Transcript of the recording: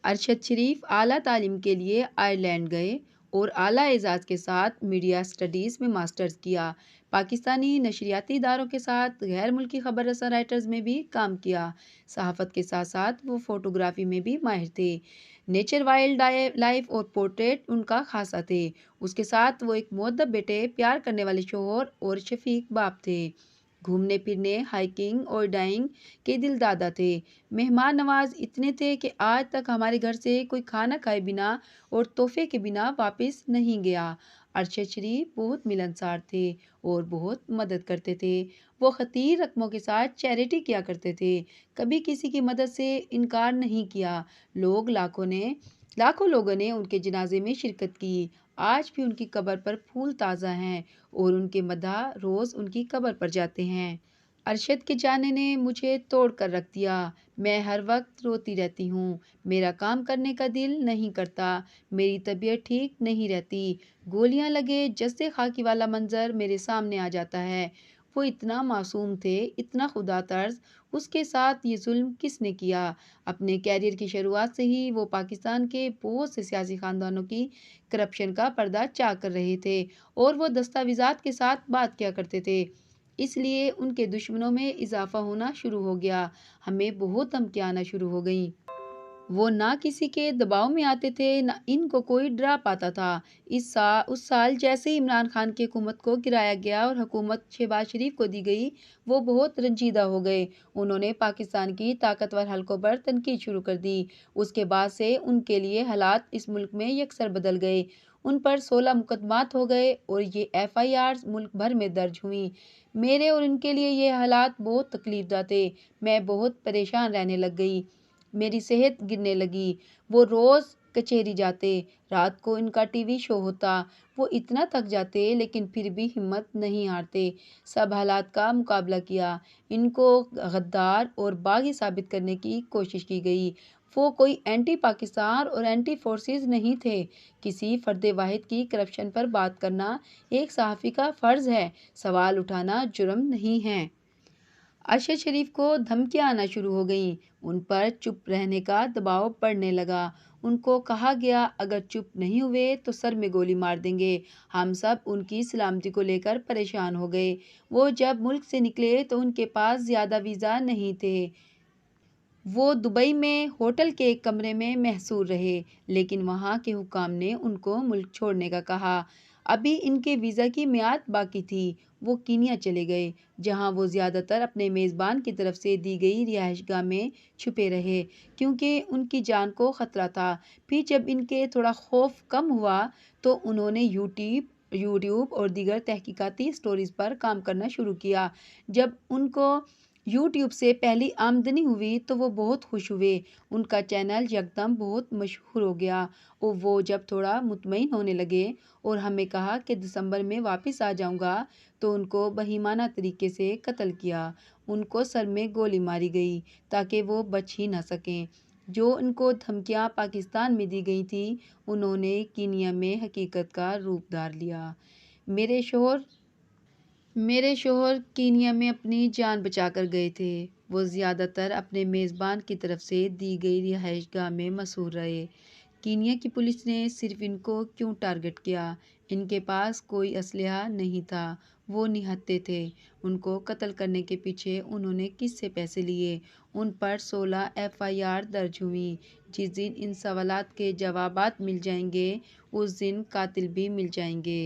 ارشد شریف اعلیٰ تعلیم کے لیے آئرلینڈ گئے اور اعلیٰ اعزاز کے ساتھ میڈیا اسٹڈیز میں ماسٹرز کیا۔ پاکستانی نشریاتی اداروں کے ساتھ غیر ملکی خبر رساں رائٹرز میں بھی کام کیا۔ صحافت کے ساتھ ساتھ وہ فوٹوگرافی میں بھی ماہر تھے۔ نیچر، وائلڈ لائف اور پورٹریٹ ان کا خاصہ تھے۔ اس کے ساتھ وہ ایک مؤدب بیٹے، پیار کرنے والے شوہر اور شفیق باپ تھے۔ گھومنے پھرنے، ہائکنگ اور ڈائنگ کے دل دادا تھے۔ مہمان نواز اتنے تھے کہ آج تک ہمارے گھر سے کوئی کھانا کھائے بنا اور تحفے کے بنا واپس نہیں گیا۔ ارشد شریف بہت ملنسار تھے اور بہت مدد کرتے تھے۔ وہ خطیر رقموں کے ساتھ چیریٹی کیا کرتے تھے، کبھی کسی کی مدد سے انکار نہیں کیا۔ لاکھوں لوگوں نے ان کے جنازے میں شرکت کی۔ آج بھی ان کی قبر پر پھول تازہ ہیں اور ان کے مداح روز ان کی قبر پر جاتے ہیں۔ ارشد کے جانے نے مجھے توڑ کر رکھ دیا۔ میں ہر وقت روتی رہتی ہوں۔ میرا کام کرنے کا دل نہیں کرتا، میری طبیعت ٹھیک نہیں رہتی، گولیاں لگے جسے خاکی والا منظر میرے سامنے آ جاتا ہے۔ وہ اتنا معصوم تھے، اتنا خدا طرز، اس کے ساتھ یہ ظلم کس نے کیا؟ اپنے کیریئر کی شروعات سے ہی وہ پاکستان کے بہت سے سیاسی خاندانوں کی کرپشن کا پردہ چاک کر رہے تھے اور وہ دستاویزات کے ساتھ بات کیا کرتے تھے۔ اس لیے ان کے دشمنوں میں اضافہ ہونا شروع ہو گیا۔ ہمیں بہت دھمکیاں آنا شروع ہو گئیں۔ وہ نہ کسی کے دباؤ میں آتے تھے، نہ ان کو کوئی ڈرا پاتا تھا۔ اس سال جیسے ہی عمران خان کی حکومت کو گرایا گیا اور حکومت شہباز شریف کو دی گئی، وہ بہت رنجیدہ ہو گئے۔ انہوں نے پاکستان کی طاقتور حلقوں پر تنقید شروع کر دی۔ اس کے بعد سے ان کے لیے حالات اس ملک میں یکسر بدل گئے۔ ان پر 16 مقدمات ہو گئے اور یہ FIRs ملک بھر میں درج ہوئیں۔ میرے اور ان کے لیے یہ حالات بہت تکلیف دہ تھے۔ میں بہت پریشان رہنے لگ گئی۔ میری صحت گرنے لگی۔ وہ روز کچہری جاتے، رات کو ان کا TV شو ہوتا۔ وہ اتنا تھک جاتے لیکن پھر بھی ہمت نہیں ہارتے۔ سب حالات کا مقابلہ کیا۔ ان کو غدار اور باغی ثابت کرنے کی کوشش کی گئی۔ وہ کوئی اینٹی پاکستان اور اینٹی فورسز نہیں تھے۔ کسی فرد واحد کی کرپشن پر بات کرنا ایک صحافی کا فرض ہے، سوال اٹھانا جرم نہیں ہے۔ ارشد شریف کو دھمکیاں آنا شروع ہو گئیں۔ ان پر چپ رہنے کا دباؤ بڑھنے لگا۔ ان کو کہا گیا اگر چپ نہیں ہوئے تو سر میں گولی مار دیں گے۔ ہم سب ان کی سلامتی کو لے کر پریشان ہو گئے۔ وہ جب ملک سے نکلے تو ان کے پاس زیادہ ویزا نہیں تھے۔ وہ دبئی میں ہوٹل کے ایک کمرے میں محصور رہے، لیکن وہاں کے حکام نے ان کو ملک چھوڑنے کا کہا۔ ابھی ان کے ویزا کی میعاد باقی تھی۔ وہ کینیا چلے گئے، جہاں وہ زیادہ تر اپنے میزبان کی طرف سے دی گئی رہائش گاہ میں چھپے رہے، کیونکہ ان کی جان کو خطرہ تھا۔ پھر جب ان کے تھوڑا خوف کم ہوا تو انہوں نے یوٹیوب اور دیگر تحقیقاتی اسٹوریز پر کام کرنا شروع کیا۔ جب ان کو یوٹیوب سے پہلی آمدنی ہوئی تو وہ بہت خوش ہوئے۔ ان کا چینل یکدم بہت مشہور ہو گیا اور وہ جب تھوڑا مطمئن ہونے لگے اور ہمیں کہا کہ دسمبر میں واپس آ جاؤں گا تو ان کو بہیمانہ طریقے سے قتل کیا۔ ان کو سر میں گولی ماری گئی تاکہ وہ بچ ہی نہ سکیں۔ جو ان کو دھمکیاں پاکستان میں دی گئی تھیں، انہوں نے کینیا میں حقیقت کا روپ دھار لیا۔ میرے شوہر کینیا میں اپنی جان بچا کر گئے تھے۔ وہ زیادہ تر اپنے میزبان کی طرف سے دی گئی رہائش گاہ میں محصور رہے۔ کینیا کی پولیس نے صرف ان کو کیوں ٹارگٹ کیا؟ ان کے پاس کوئی اسلحہ نہیں تھا، وہ نہتے تھے۔ ان کو قتل کرنے کے پیچھے انہوں نے کس سے پیسے لیے؟ ان پر 16 FIR درج ہوئیں۔ جس دن ان سوالات کے جوابات مل جائیں گے، اس دن قاتل بھی مل جائیں گے۔